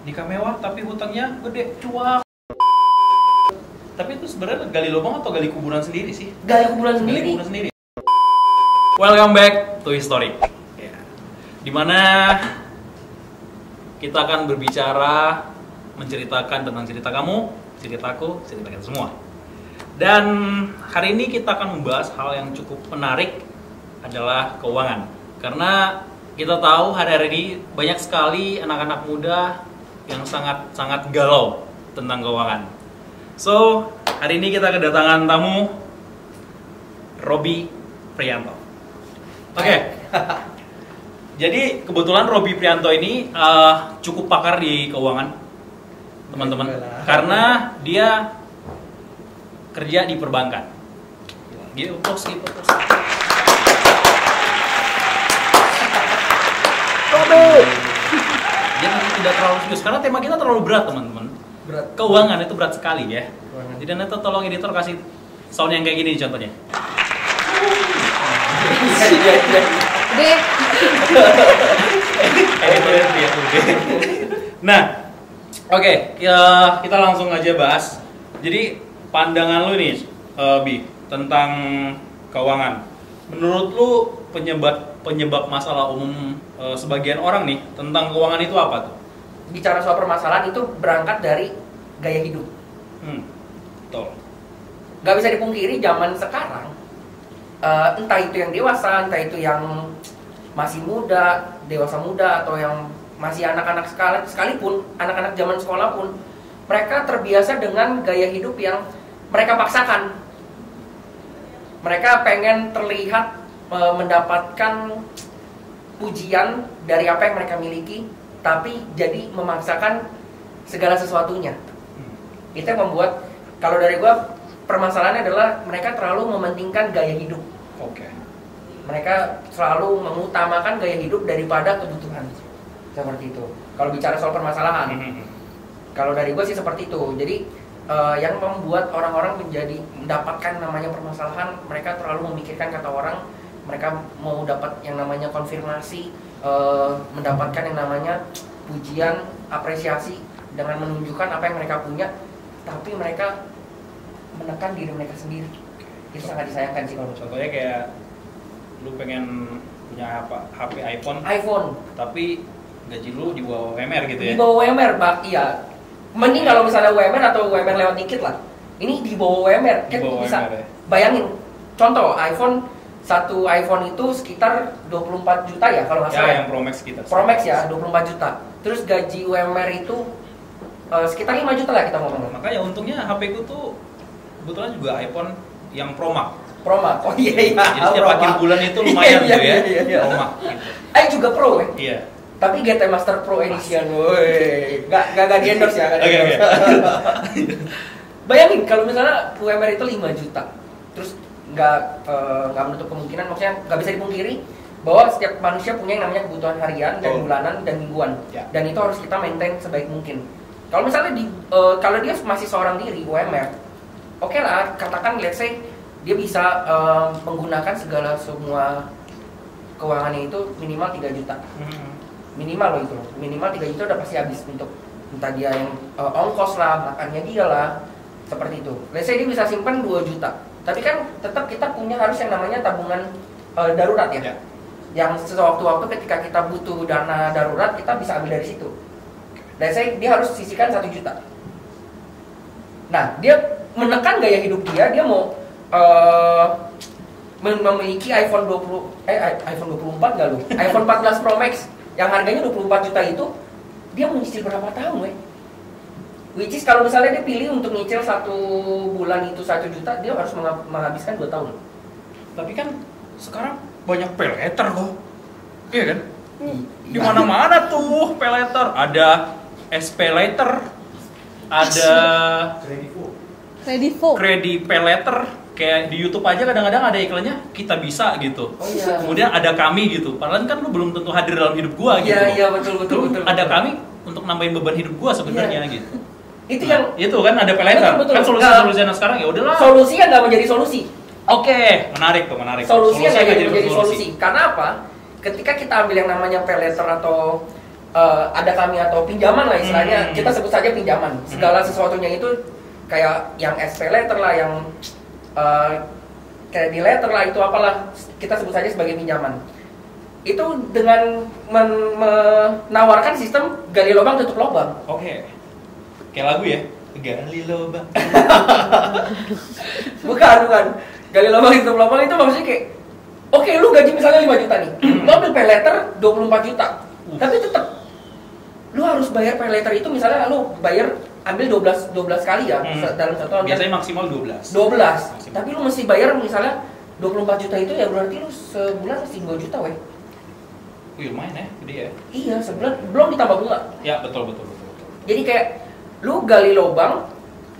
nikah mewah tapi hutangnya gede, cuak. Tapi itu sebenarnya gali lubang atau gali kuburan sendiri sih? Gali kuburan sendiri. Gali kuburan sendiri. Welcome back to History. Ya. Dimana kita akan berbicara, menceritakan tentang cerita kamu, ceritaku, cerita kita semua. Dan hari ini kita akan membahas hal yang cukup menarik adalah keuangan. Karena kita tahu hari-hari ini banyak sekali anak-anak muda yang sangat galau tentang keuangan. So, hari ini kita kedatangan tamu Robby Prianto. Oke. Jadi kebetulan Robby Prianto ini cukup pakar di keuangan, teman-teman. Karena dia kerja di perbankan. Gitu, pos. Dia tidak terlalu serius karena tema kita terlalu berat, teman-teman. Berat. Keuangan itu berat sekali ya. Keuangan. Jadi nanti tolong editor kasih sound yang kayak gini contohnya. Deh. Editornya dia. Nah, oke, kita langsung aja bahas. Jadi pandangan lu nih, Bi, tentang keuangan. Menurut lu penyebab masalah umum sebagian orang nih tentang keuangan itu apa tuh? Bicara soal permasalahan itu berangkat dari gaya hidup. Betul. Gak bisa dipungkiri zaman sekarang, entah itu yang dewasa, entah itu yang masih muda, dewasa muda, atau yang masih anak-anak sekalipun, anak-anak zaman sekolah pun, mereka terbiasa dengan gaya hidup yang mereka paksakan. Mereka pengen terlihat mendapatkan pujian dari apa yang mereka miliki, tapi jadi memaksakan segala sesuatunya. Itu yang membuat, kalau dari gua, permasalahannya adalah mereka terlalu mementingkan gaya hidup. Oke. Mereka selalu mengutamakan gaya hidup daripada kebutuhan. Seperti itu. Kalau bicara soal permasalahan, kalau dari gua sih seperti itu. Jadi yang membuat orang-orang menjadi mendapatkan namanya permasalahan, mereka terlalu memikirkan kata orang. Mereka mau dapat yang namanya konfirmasi, mendapatkan yang namanya pujian, apresiasi dengan menunjukkan apa yang mereka punya, tapi mereka menekan diri mereka sendiri. Itu sangat disayangkan sih kalau Contohnya kayak lu pengen punya HP iPhone, tapi gaji lu di bawah UMR gitu ya? Di bawah UMR, Pak, iya. Mending kalau misalnya UMR atau UMR lewat dikit lah. Ini di bawah UMR, kan bisa UMR, ya? bayangin. Contoh, satu iPhone itu sekitar 24 juta ya kalau nggak salah. Ya, yang Pro Max kita. Pro Max ya, 24 juta. Terus gaji UMR itu sekitar 5 juta lah kita ngomong. Makanya untungnya HP ku tuh kebetulan juga iPhone yang Pro Max. Pro Max, oh iya. Jadi setiap akhir bulan itu lumayan tuh ya. Iya. Pro Max gitu. Juga Pro ya? Iya. Tapi GT Master Pro Edition, woi. Gak di endorse ya, Oke. Bayangin kalau misalnya UMR itu 5 juta. Terus nggak menutup kemungkinan, maksudnya nggak bisa dipungkiri bahwa setiap manusia punya yang namanya kebutuhan harian dan bulanan dan mingguan, dan itu harus kita maintain sebaik mungkin. Kalau misalnya kalau dia masih seorang diri UMR, oke lah, katakan let's say dia bisa menggunakan semua keuangannya itu minimal 3 juta, minimal loh itu, minimal 3 juta udah pasti habis untuk entah dia yang ongkos lah, makannya dia lah, seperti itu. Let's say dia bisa simpan 2 juta. Tapi kan tetap kita punya harus yang namanya tabungan darurat ya. Yang sewaktu-waktu ketika kita butuh dana darurat, kita bisa ambil dari situ. Dan dia harus sisihkan 1 juta. Nah, dia menekan gaya hidup dia mau memiliki iPhone 24 nggak lu? iPhone 14 Pro Max yang harganya 24 juta itu, dia mau nyicil berapa tahun, weh? Which is kalau misalnya dia pilih untuk nyicil 1 bulan itu 1 juta, dia harus menghabiskan 2 tahun. Tapi kan sekarang banyak pay later kok. Iya kan? Di mana-mana tuh pay later. Ada SP later, ada Credit pay later. Kayak di YouTube aja kadang-kadang ada iklannya, kita bisa gitu. Oh iya. Kemudian ada kami gitu. Padahal kan lu belum tentu hadir dalam hidup gua gitu. Iya, betul. Ada kami untuk nambahin beban hidup gua sebenarnya gitu. Itu yang itu kan ada pay later. Betul. Kan solusi-solusinya sekarang ya udahlah. Solusi yang nggak menjadi solusi. Oke, menarik. Solusi yang nggak jadi solusi. Karena apa? Ketika kita ambil yang namanya pay later atau ada kami atau pinjaman lah istilahnya, kita sebut saja pinjaman. Segala sesuatunya itu kayak yang SP letter lah, yang credit letter lah, itu apalah kita sebut saja sebagai pinjaman. Itu dengan menawarkan sistem gali lubang tutup lubang. Oke. Kayak lagu ya, gali lubang. bukan. Gali lubang tutup lubang itu maksudnya kayak, oke, lu gaji misalnya 5 juta nih, lu ambil pay letter 24 juta, tapi tetap lu harus bayar pay letter itu, misalnya lu bayar ambil 12 kali ya dalam satu tahun. Biasanya maksimal 12. Maksimal. Tapi lu mesti bayar misalnya 24 juta itu, ya berarti lu sebulan mesti 2 juta weh. Wih, lumayan ya, gede ya. Iya, sebulan belum ditambah bunga. Ya, betul. Jadi kayak lu gali lubang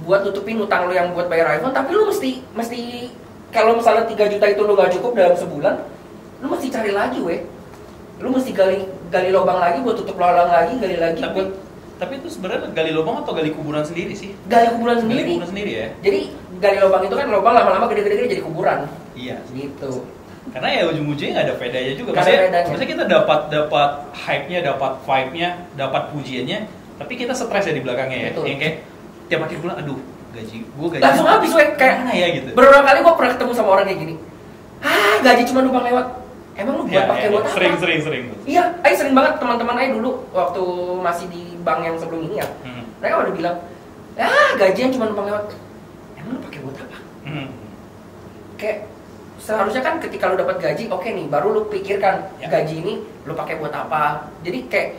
buat tutupin utang lu yang buat bayar iPhone, tapi lu mesti kalau misalnya 3 juta itu lu gak cukup dalam sebulan, lu mesti cari lagi weh. Lu mesti gali lubang lagi buat tutup lubang lagi, gali lagi. Tapi itu sebenarnya gali lubang atau gali kuburan sendiri sih? Gali kuburan sendiri. Gali kuburan sendiri ya. Jadi gali lubang itu kan lubang lama-lama gede-gede jadi kuburan. Iya. Gitu. Karena ya ujung-ujungnya nggak ada bedanya juga. Maksudnya kita dapat hype-nya, dapat vibe-nya, dapat pujiannya, tapi kita stres ya di belakangnya ya. Betul. Yang kayak tiap akhir bulan, aduh, gaji langsung habis weh, kayak mana ya gitu. Beberapa kali gue pernah ketemu sama orang kayak gini. Gaji cuma numpang lewat. Emang lu buat pakai buat apa? Sering. Iya, sering banget teman-teman dulu waktu masih di bank yang sebelum ini ya. Mereka udah bilang, gajian cuma numpang lewat. Emang lu pakai buat apa? Kayak seharusnya kan ketika lu dapat gaji, oke nih, baru lu pikirkan gaji ini lu pakai buat apa. Jadi kayak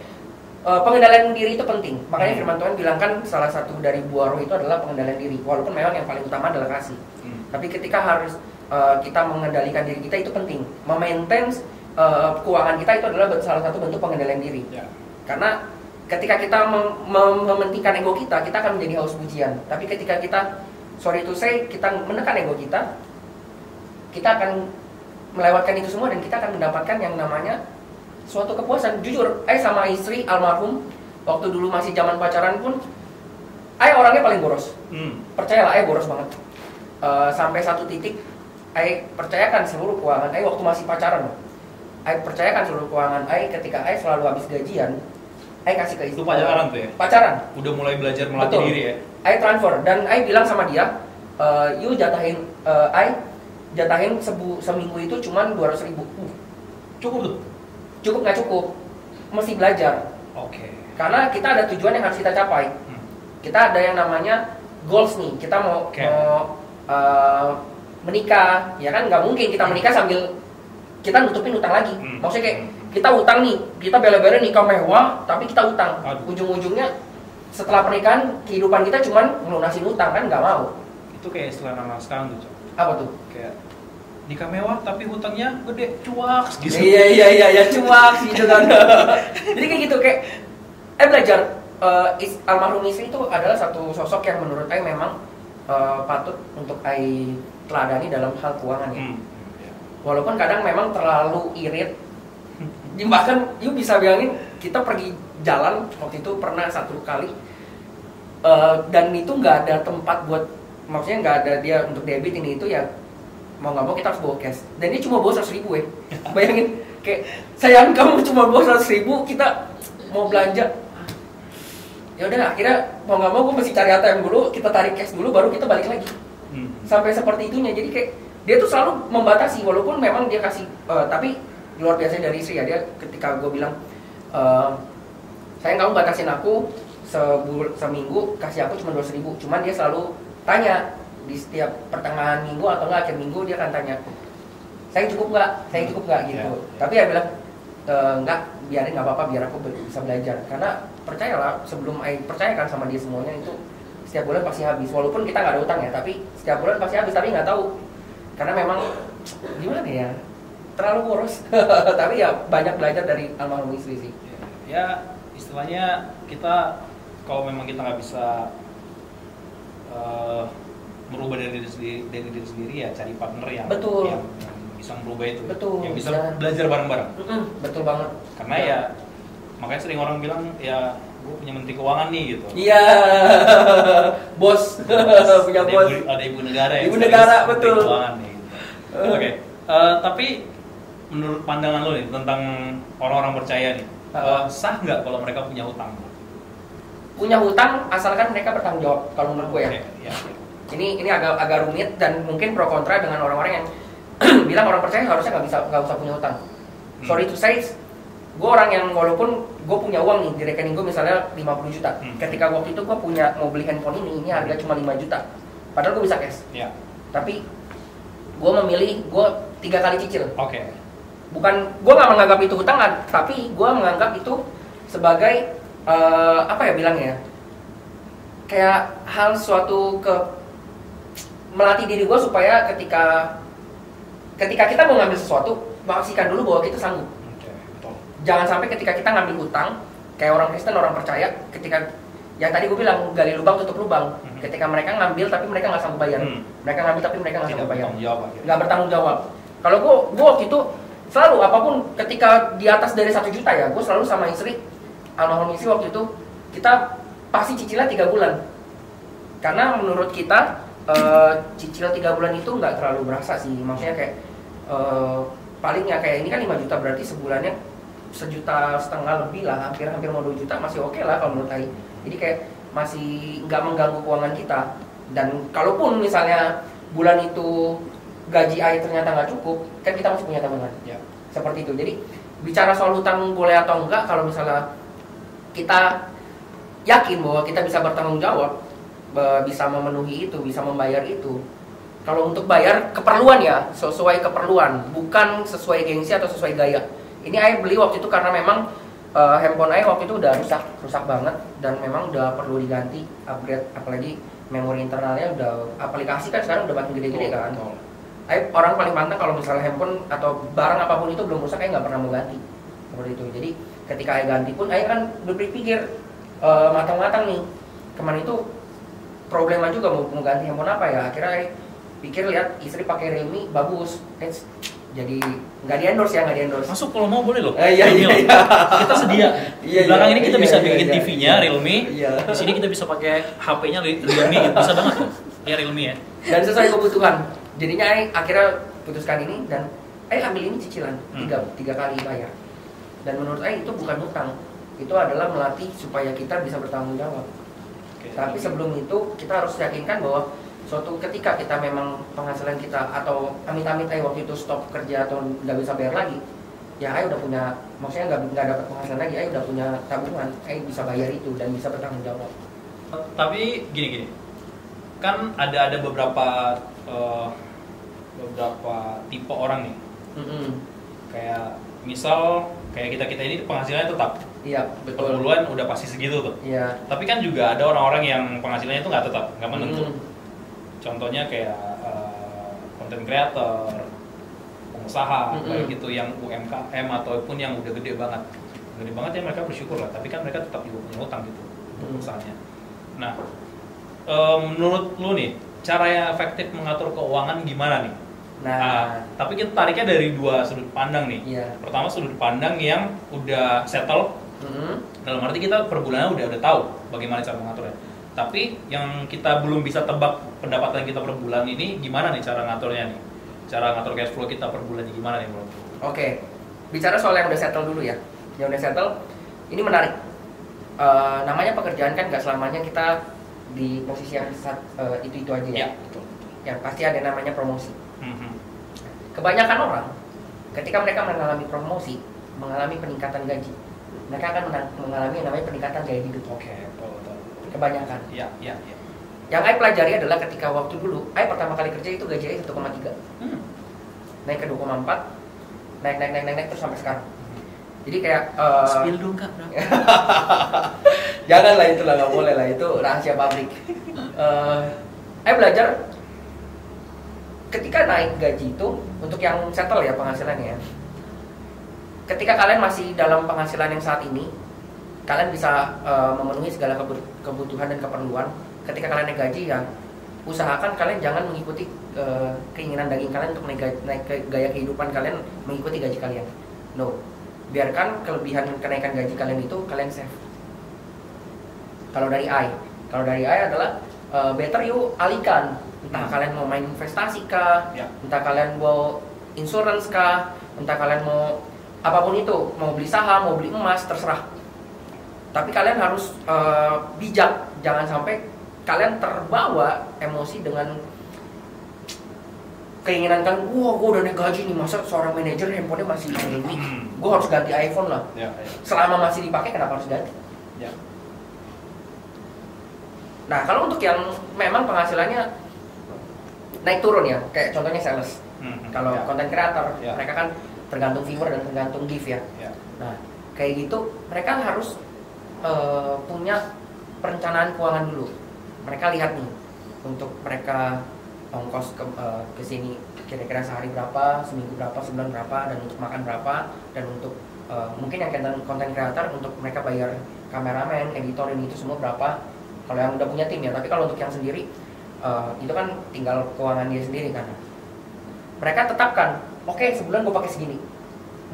pengendalian diri itu penting. Makanya firman Tuhan bilang kan salah satu dari buah roh itu adalah pengendalian diri. Walaupun memang yang paling utama adalah kasih. Tapi ketika harus kita mengendalikan diri kita itu penting. Memaintain keuangan kita itu adalah salah satu bentuk pengendalian diri. Karena ketika kita mementingkan ego kita akan menjadi haus pujian. Tapi ketika kita, sorry to say, kita menekan ego kita akan melewatkan itu semua dan kita akan mendapatkan yang namanya suatu kepuasan. Jujur, sama istri almarhum waktu dulu masih zaman pacaran pun, orangnya paling boros. Percayalah, boros banget. Sampai satu titik, percayakan seluruh keuangan waktu masih pacaran. Percayakan seluruh keuangan ketika selalu habis gajian, kasih ke istri. Itu pacaran tuh ya? Pacaran. Udah mulai belajar melatih diri ya? Transfer dan bilang sama dia, you jatahin jatahin seminggu itu cuma 200.000. Cukup tuh? Cukup nggak cukup, mesti belajar. Oke. Karena kita ada tujuan yang harus kita capai. Kita ada yang namanya goals nih. Kita mau menikah, ya kan? Nggak mungkin kita menikah sambil kita nutupin utang lagi. Maksudnya kayak kita utang nih, kita bela-bela nikah mewah, tapi kita utang. Ujung-ujungnya setelah pernikahan kehidupan kita cuma melunasin utang, kan nggak mau. Itu kayak istilah anak sekarang tuh, Cok. Apa tuh? Kayak nikah mewah tapi hutangnya gede, cuaks gitu. Iya, cuaks gitu kan. Jadi kayak gitu, kayak belajar. Almarhum istri itu adalah satu sosok yang menurut memang patut untuk teladani dalam hal keuangan ya. Walaupun kadang memang terlalu irit. Bahkan you bisa bayangin, kita pergi jalan waktu itu pernah satu kali, dan itu nggak ada tempat buat, maksudnya nggak ada dia untuk debit ini itu ya, mau nggak mau kita harus bawa cash. Dan dia cuma bawa 100.000 Bayangin, kayak sayang kamu cuma bawa 100.000, kita mau belanja. Ya udah, akhirnya mau nggak mau gue mesti cari ATM dulu, kita tarik cash dulu, baru kita balik lagi. Sampai seperti itunya. Jadi kayak dia tuh selalu membatasi, walaupun memang dia kasih, tapi luar biasa dari istri ya. Dia ketika gue bilang, sayang kamu batasin aku seminggu, kasih aku cuma 200.000. Cuman dia selalu tanya di setiap pertengahan minggu atau enggak akhir minggu, dia akan tanya, saya cukup nggak gitu. Tapi dia bilang, enggak, biarin, nggak apa-apa, biar aku bisa belajar. Karena percayalah, sebelum percayakan sama dia semuanya itu setiap bulan pasti habis. Walaupun kita nggak ada utang ya, tapi setiap bulan pasti habis. Tapi nggak tahu, karena memang gimana ya, terlalu boros. Tapi ya banyak belajar dari almarhum istri sih. Ya istilahnya kita kalau memang kita nggak bisa merubah dari diri sendiri ya cari partner yang bisa merubah itu. Yang bisa belajar bareng-bareng. Betul banget. Karena ya makanya sering orang bilang ya gue punya menteri keuangan nih gitu. Iya. Bos. Punya bos. Ada ibu negara ya. Ibu negara, betul. Keuangan nih. Gitu. Oke. Tapi menurut pandangan lo nih tentang orang-orang percaya nih, Sah nggak kalau mereka punya hutang? Punya hutang asalkan mereka bertanggung jawab kalau menurut gue ya. Ya. Ini agak rumit dan mungkin pro kontra dengan orang-orang yang bilang orang percaya harusnya nggak usah punya hutang. Sorry to say, gue orang yang walaupun gue punya uang nih di rekening gue misalnya 50 juta. Ketika waktu itu gue punya mau beli handphone ini harga cuma 5 juta. Padahal gue bisa cash. Tapi gue memilih gue 3 kali cicil. Bukan, gue nggak menganggap itu hutang, tapi gue menganggap itu sebagai apa ya bilangnya? Kayak hal suatu melatih diri gue supaya ketika kita mau ngambil sesuatu, pastikan dulu bahwa kita sanggup. Jangan sampai ketika kita ngambil hutang, kayak orang Kristen, orang percaya, ketika yang tadi gue bilang gali lubang tutup lubang. Ketika mereka ngambil tapi mereka nggak sanggup bayar. Mereka ngambil tapi mereka nggak sanggup bayar. Nggak bertanggung jawab. Kalau gue waktu itu selalu apapun ketika di atas dari 1 juta ya, gue selalu sama istri, almarhum istri waktu itu kita pasti cicilnya 3 bulan. Karena menurut kita cicil 3 bulan itu nggak terlalu berasa sih, maksudnya kayak palingnya kayak ini kan 5 juta berarti sebulannya 1,5 juta lebih lah, hampir mau 2 juta masih oke lah kalau menurut saya. Jadi kayak masih nggak mengganggu keuangan kita. Dan kalaupun misalnya bulan itu gaji AI ternyata nggak cukup, kan kita masih punya tabungan. Seperti itu. Jadi bicara soal hutang boleh atau enggak, kalau misalnya kita yakin bahwa kita bisa bertanggung jawab, bisa memenuhi itu, bisa membayar itu. Kalau untuk bayar keperluan ya, sesuai keperluan, bukan sesuai gengsi atau sesuai gaya. Ini Ayah beli waktu itu karena memang handphone Ayah waktu itu udah rusak banget dan memang udah perlu diganti, upgrade, apalagi memori internalnya udah, aplikasi kan sekarang udah makin gede-gede kan. Ayah orang paling pantang kalau misalnya handphone atau barang apapun itu belum rusak, Ayah nggak pernah mau ganti. Seperti itu. Jadi ketika Ayah ganti pun Ayah kan berpikir matang-matang nih. Kemarin itu problema juga mau ganti handphone apa ya, akhirnya Ayah pikir lihat istri pakai Realme bagus, jadi nggak di endorse. Masuk kalau mau boleh loh. Iya. Kita sedia. Di belakang ini kita bisa bikin TV-nya Realme. Di sini kita bisa pakai HP-nya Realme, bisa banget loh. Ya Realme ya. Dan sesuai kebutuhan. Jadinya akhirnya putuskan ini dan ambil ini cicilan 3 kali bayar. Dan menurut itu bukan hutang, itu adalah melatih supaya kita bisa bertanggung jawab. Tapi sebelum itu kita harus yakinkan bahwa suatu ketika kita memang penghasilan kita atau amit-amit waktu itu stop kerja atau nggak bisa bayar lagi, ya udah punya, maksudnya nggak dapat penghasilan lagi, udah punya tabungan, bisa bayar itu dan bisa bertanggung jawab. Tapi gini, kan ada beberapa tipe orang nih. Kayak misal kayak kita ini penghasilannya tetap. Iya, betul. Per bulan udah pasti segitu tuh. Iya. Tapi kan juga ada orang-orang yang penghasilannya itu nggak tetap, nggak menentu. Contohnya kayak content creator, pengusaha, kayak gitu, yang UMKM ataupun yang udah gede banget ya, mereka bersyukur lah. Tapi kan mereka tetap juga punya utang gitu untuk usahanya. Nah, menurut lu nih, cara yang efektif mengatur keuangan gimana nih? Nah, tapi kita tariknya dari 2 sudut pandang nih. Pertama, sudut pandang yang udah settle. Dalam arti kita per bulannya udah tahu bagaimana cara mengaturnya. Tapi yang kita belum bisa tebak pendapatan kita per bulan ini, gimana nih cara ngaturnya nih? Cara ngatur cash flow kita per bulannya gimana nih menurut? Oke, bicara soal yang udah settle dulu ya. Yang udah settle, ini menarik. Namanya pekerjaan kan gak selamanya kita di posisi yang itu aja ya. Betul. Ya pasti ada namanya promosi. Kebanyakan orang, ketika mereka mengalami promosi, mengalami peningkatan gaji, mereka akan mengalami yang namanya peningkatan gaya hidup. Kebanyakan. Iya. Yang Ai pelajari adalah ketika waktu dulu Ai pertama kali kerja itu gaji Ai 1,3. Naik ke 2,4, naik terus sampai sekarang. Jadi kayak spill dong Kak. Janganlah, itulah nggak boleh lah, itu rahasia pabrik. Ai belajar ketika naik gaji itu untuk yang settle ya penghasilannya. Ketika kalian masih dalam penghasilan yang saat ini, kalian bisa memenuhi segala kebutuhan dan keperluan. Ketika kalian naik gaji ya, usahakan kalian jangan mengikuti keinginan daging kalian untuk naik gaya kehidupan kalian mengikuti gaji kalian. No, biarkan kelebihan kenaikan gaji kalian itu kalian save. Kalau dari I adalah better you alihkan. Entah kalian mau main investasi kah, entah kalian mau insurance kah, entah kalian mau apapun itu, mau beli saham, mau beli emas, terserah. Tapi kalian harus bijak, jangan sampai kalian terbawa emosi dengan keinginan kalian, wah gue udah naik gaji nih, masa seorang manajer handphonenya masih Realme, gue harus ganti iPhone lah. Selama masih dipakai kenapa harus ganti? Nah kalau untuk yang memang penghasilannya naik turun ya, kayak contohnya sales, kalau content creator, mereka kan tergantung viewer dan tergantung gift ya. Nah kayak gitu mereka harus punya perencanaan keuangan dulu. Mereka lihat nih untuk mereka ongkos ke sini kira-kira sehari berapa, seminggu berapa, sebulan berapa, dan untuk makan berapa, dan untuk mungkin yang konten creator untuk mereka bayar kameramen, editor ini itu semua berapa. Kalau yang udah punya tim ya, tapi kalau untuk yang sendiri itu kan tinggal keuangan dia sendiri kan. Mereka tetapkan, oke, sebulan gue pakai segini.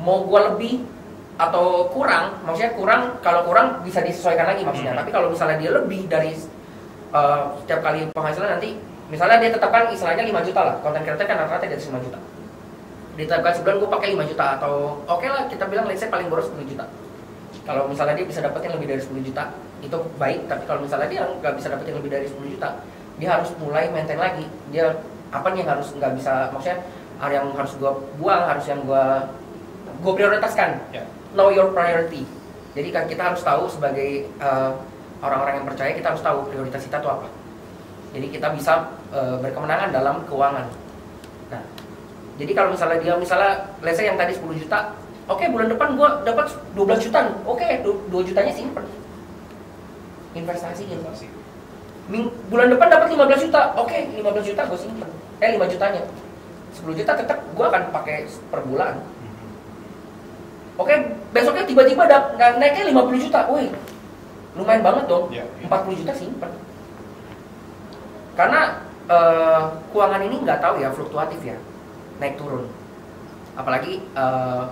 Mau gue lebih atau kurang, maksudnya kurang, kalau kurang bisa disesuaikan lagi maksudnya. Tapi kalau misalnya dia lebih dari setiap kali penghasilan nanti, misalnya dia tetapkan istilahnya 5 juta lah, konten creator kan rata-rata di atas 5 juta. Ditetapkan sebulan gue pakai 5 juta atau oke lah kita bilang let's say paling boros 10 juta. Kalau misalnya dia bisa dapetin lebih dari 10 juta, itu baik. Tapi kalau misalnya dia nggak bisa dapetin lebih dari 10 juta, dia harus mulai maintain lagi. Dia apa nih yang harus nggak bisa, maksudnya yang harus gue buang, harus yang gue prioritaskan. Know your priority. Jadi kan kita harus tahu sebagai orang-orang yang percaya, kita harus tahu prioritas kita itu apa. Jadi kita bisa berkemenangan dalam keuangan. Nah, jadi kalau misalnya let's say yang tadi 10 juta, oke, bulan depan gue dapat 12 juta, oke, 2 jutanya simpen, investasi gitu. Bulan depan dapat 15 juta, oke, 15 juta gue simpen, 5 jutanya, 10 juta tetap gue akan pakai per bulan. Oke, besoknya tiba-tiba naiknya 50 juta, wih, lumayan banget dong, 40 juta simpen. Karena keuangan ini nggak tahu ya, fluktuatif ya, naik turun. Apalagi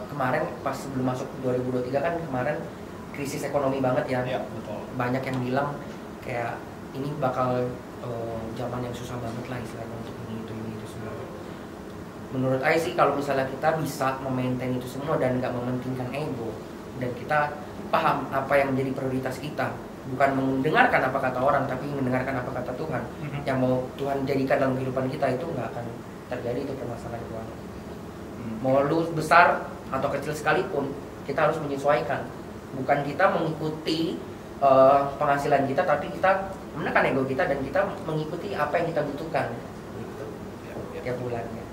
kemarin pas sebelum masuk 2023 kan kemarin krisis ekonomi banget ya. Betul. Banyak yang bilang kayak ini bakal zaman yang susah banget lah istilahnya untuk ini itu semua. Menurut saya sih kalau misalnya kita bisa memaintain itu semua dan nggak mementingkan ego, dan kita paham apa yang menjadi prioritas kita, bukan mendengarkan apa kata orang tapi mendengarkan apa kata Tuhan, yang mau Tuhan jadikan dalam kehidupan kita, itu nggak akan terjadi itu permasalahan keuangan. Mau lu besar atau kecil sekalipun, kita harus menyesuaikan. Bukan kita mengikuti penghasilan kita, tapi kita menekan ego kita dan kita mengikuti apa yang kita butuhkan gitu, tiap bulannya.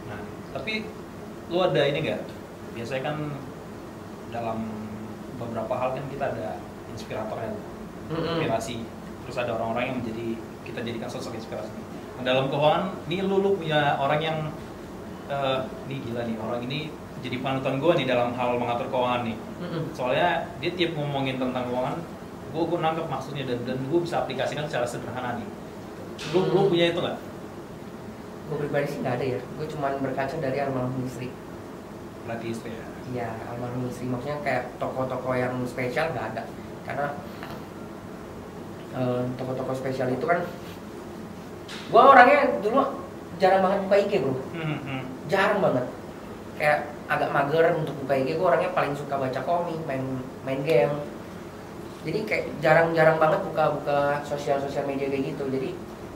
Nah, tapi lu ada ini nggak? Biasanya kan dalam beberapa hal kan kita ada inspiratornya, inspirasi. Terus ada orang-orang yang kita jadikan sosok inspirasi. Nah, dalam keuangan, nih lu punya orang yang nih gila nih, orang ini jadi panutan gue nih dalam hal mengatur keuangan nih. Soalnya dia tiap ngomongin tentang keuangan, gue nangkep maksudnya dan gue bisa aplikasikan secara sederhana nih. Lu punya itu nggak? Gue pribadi sih nggak ada ya. Gue cuma berkaca dari almarhum istri. Berarti istri ya? Iya, almarhum istri. Maksudnya kayak tokoh-tokoh yang spesial nggak ada. Karena tokoh-tokoh spesial itu kan, gue orangnya dulu jarang banget buka IG bro. Jarang banget. Kayak agak mager untuk buka IG. Gue orangnya paling suka baca komik, main game. Jadi kayak jarang banget buka sosial media kayak gitu. Jadi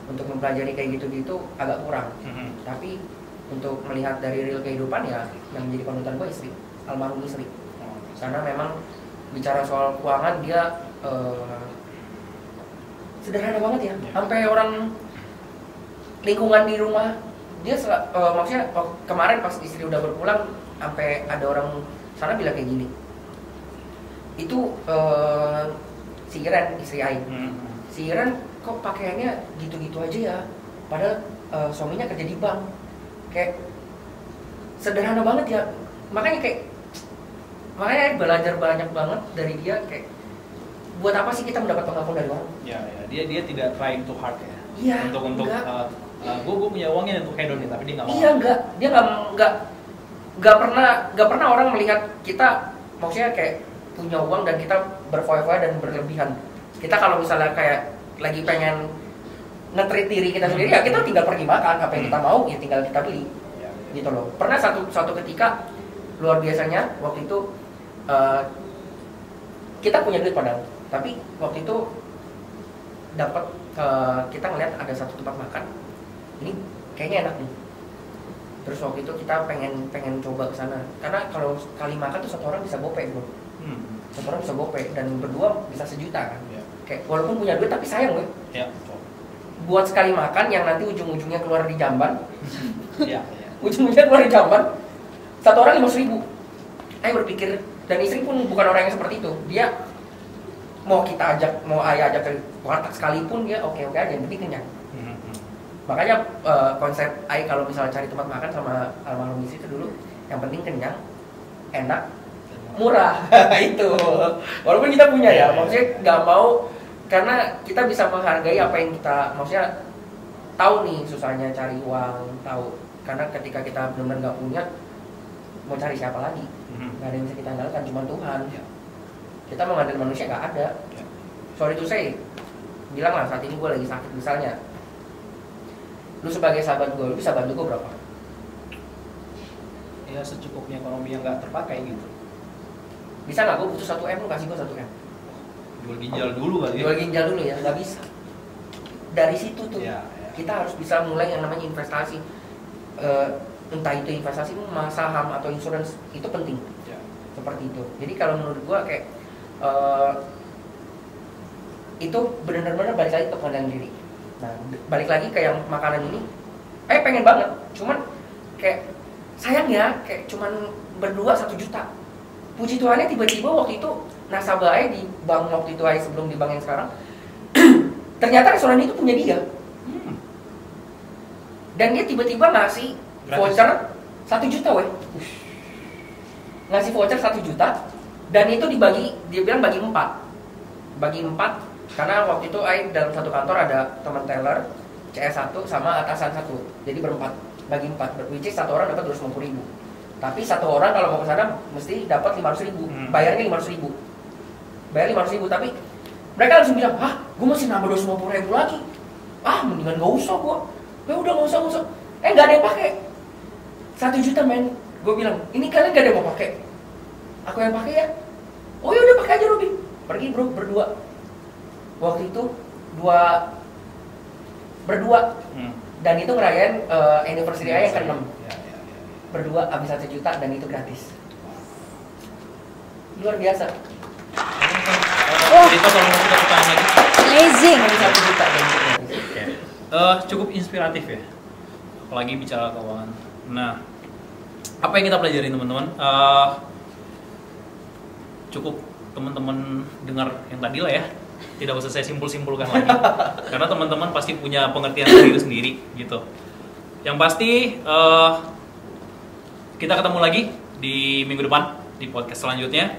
untuk mempelajari kayak gitu agak kurang. Tapi untuk melihat dari real kehidupan ya, yang menjadi panutan gue istri, almarhum istri. Karena memang bicara soal keuangan dia sederhana banget ya. Sampai orang lingkungan di rumah dia maksudnya kemarin pas istri udah berpulang, sampai ada orang sana bilang kayak gini, itu si Iren, istri Ain, si Iren kok pakaiannya gitu-gitu aja ya, padahal suaminya kerja di bank. Kayak sederhana banget ya, makanya belajar banyak banget dari dia. Kayak buat apa sih kita mendapat pengakuan dari orang? Ya, dia tidak trying too hard ya. Iya. Untuk gue punya uangnya untuk hedon nih, tapi dia nggak mau. Iya, dia nggak pernah orang melihat kita, maksudnya kayak punya uang dan kita berfoya-foya dan berlebihan. Kita kalau misalnya kayak lagi pengen nge-treat diri kita sendiri, ya kita tinggal pergi makan apa yang kita mau, ya tinggal kita beli, gitu loh. Pernah satu ketika luar biasanya waktu itu kita punya duit padahal, tapi waktu itu dapat kita ngeliat ada satu tempat makan, ini kayaknya enak nih. Terus waktu itu kita pengen coba ke sana, karena kalau sekali makan tuh satu orang bisa gope bro. Satu orang bisa gope dan berdua bisa 1 juta kan. Kayak walaupun punya duit tapi sayang gue. Buat sekali makan yang nanti ujung-ujungnya keluar di jamban. Ujung-ujungnya keluar di jamban. Satu orang 5.000. Ayo berpikir, dan istri pun bukan orang yang seperti itu. Dia mau kita ajak, mau ayah ajak ke warteg sekalipun dia oke-oke aja, yang penting kenyang. Makanya konsep ayah kalau misalnya cari tempat makan sama almarhum istri itu dulu, yang penting kenyang, enak, murah. Itu. Walaupun kita punya ya, maksudnya nggak mau, karena kita bisa menghargai apa yang kita, maksudnya tahu nih susahnya cari uang, tahu. Karena ketika kita benar-benar nggak punya, mau cari siapa lagi? Nggak ada yang bisa kita andalkan, cuma Tuhan. Kita mengandalkan manusia nggak ada. Sorry to say, bilang lah saat ini gue lagi sakit misalnya, lu sebagai sahabat gue, lu bisa bantu gue berapa? Ya secukupnya ekonomi yang nggak terpakai gitu. Bisa nggak gue butuh 1 M, lu kasih gue 1 M? Jual ginjal dulu kali ya. Jual ginjal dulu ya, nggak bisa. Dari situ tuh kita harus bisa mulai yang namanya investasi. Entah itu investasi saham atau insurance, itu penting. Seperti itu. Jadi kalau menurut gue kayak itu benar-benar balik lagi ke pengendalian diri. Nah, balik lagi ke yang makanan ini, pengen banget, cuman kayak sayang ya, kayak cuman berdua 1 juta. Puji Tuhannya tiba-tiba waktu itu nasabah di bank waktu itu sebelum di bank yang sekarang, ternyata restoran itu punya dia. Dan dia tiba-tiba ngasih voucher 1 juta weh. Ngasih voucher 1 juta, dan itu dibagi, dia bilang bagi 4. Bagi 4. Karena waktu itu dalam satu kantor ada teman teller, CS1 sama atasan 1. Jadi berempat, bagi 4. Which is 1 orang dapat 250.000. Tapi 1 orang kalau mau ke sana mesti dapat 500.000. Bayarnya 500.000. Bayar 500.000, tapi mereka langsung bilang, gue masih nambah 250.000 lagi. Mendingan gak usah gue. Ya udah gak usah. Gak ada yang pakai. 1 juta men. Gue bilang, ini kalian gak ada yang mau pakai. Aku yang pakai ya. Oh ya udah pakai aja Robi. Pergi bro, berdua. Waktu itu berdua. Dan itu ngerayain anniversary yang ke-6. Berdua habis 1 juta dan itu gratis. Luar biasa. Cerita kalau mau kita tangan lagi. Amazing. 1 juta dan itu gratis. Cukup inspiratif ya. Apalagi bicara keuangan. Nah, apa yang kita pelajari teman-teman? Cukup teman-teman dengar yang tadi lah ya. Tidak usah saya simpul-simpulkan lagi. Karena teman-teman pasti punya pengertian sendiri gitu. Yang pasti kita ketemu lagi di minggu depan di podcast selanjutnya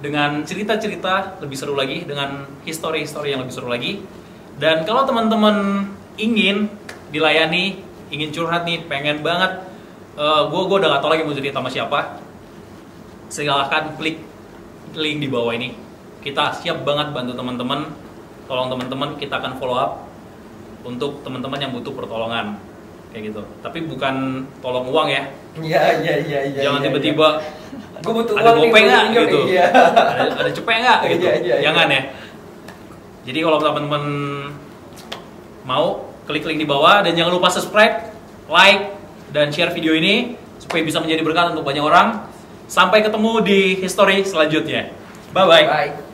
dengan cerita-cerita lebih seru lagi, dengan histori-histori yang lebih seru lagi. Dan kalau teman-teman ingin dilayani, ingin curhat nih, pengen banget, gue udah gak tau lagi mau cerita sama siapa, silahkan klik link di bawah ini. Kita siap banget bantu teman-teman. Tolong teman-teman, kita akan follow up untuk teman-teman yang butuh pertolongan kayak gitu. Tapi bukan tolong uang ya. Iya. Jangan tiba-tiba gue butuh ada uang gope nggak gitu. Iya. Ada cepet nggak gitu. Iya. Jangan ya. Jadi kalau teman-teman mau, klik link di bawah dan jangan lupa subscribe, like, dan share video ini supaya bisa menjadi berkat untuk banyak orang. Sampai ketemu di history selanjutnya. Bye-bye. Bye.